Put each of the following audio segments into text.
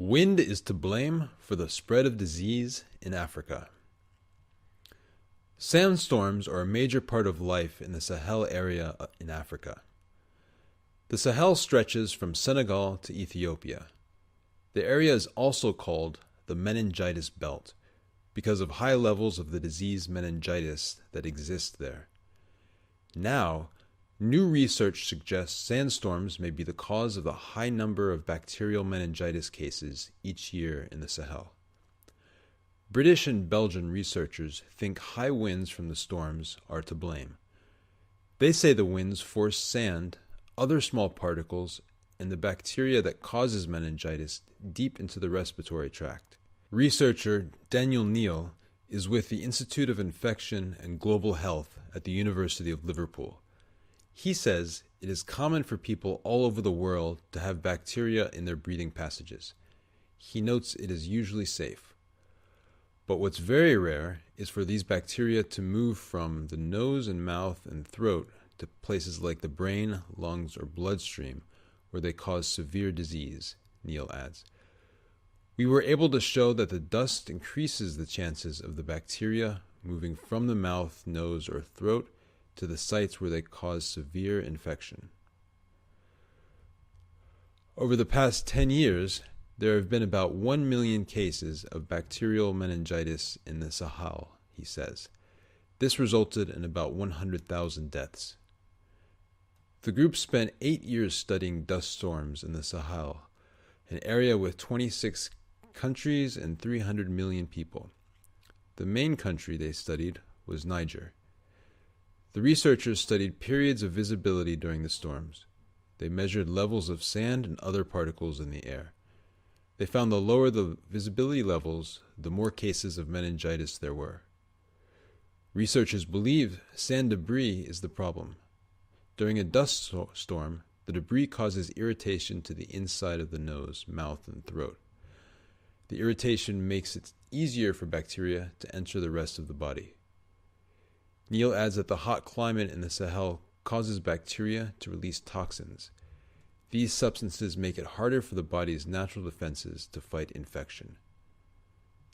Wind is to blame for the spread of disease in Africa. Sandstorms are a major part of life in the Sahel area in Africa. The Sahel stretches from Senegal to Ethiopia. The area is also called the meningitis belt because of high levels of the disease meningitis that exist there. Now, new research suggests sandstorms may be the cause of the high number of bacterial meningitis cases each year in the Sahel. British and Belgian researchers think high winds from the storms are to blame. They say the winds force sand, other small particles, and the bacteria that causes meningitis deep into the respiratory tract. Researcher Daniel Neal is with the Institute of Infection and Global Health at the University of Liverpool. He says it is common for people all over the world to have bacteria in their breathing passages. He notes it is usually safe. But what's very rare is for these bacteria to move from the nose and mouth and throat to places like the brain, lungs, or bloodstream, where they cause severe disease, Neal adds. We were able to show that the dust increases the chances of the bacteria moving from the mouth, nose, or throat to the sites where they cause severe infection. Over the past 10 years, there have been about 1 million cases of bacterial meningitis in the Sahel, he says. This resulted in about 100,000 deaths. The group spent 8 years studying dust storms in the Sahel, an area with 26 countries and 300 million people. The main country they studied was Niger. The researchers studied periods of visibility during the storms. They measured levels of sand and other particles in the air. They found the lower the visibility levels, the more cases of meningitis there were. Researchers believe sand debris is the problem. During a dust storm, the debris causes irritation to the inside of the nose, mouth, and throat. The irritation makes it easier for bacteria to enter the rest of the body. Neal adds that the hot climate in the Sahel causes bacteria to release toxins. These substances make it harder for the body's natural defenses to fight infection.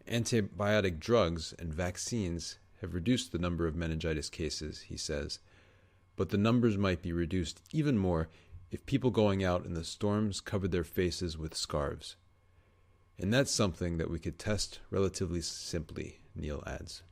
Antibiotic drugs and vaccines have reduced the number of meningitis cases, he says, but the numbers might be reduced even more if people going out in the storms covered their faces with scarves. And that's something that we could test relatively simply, Neal adds.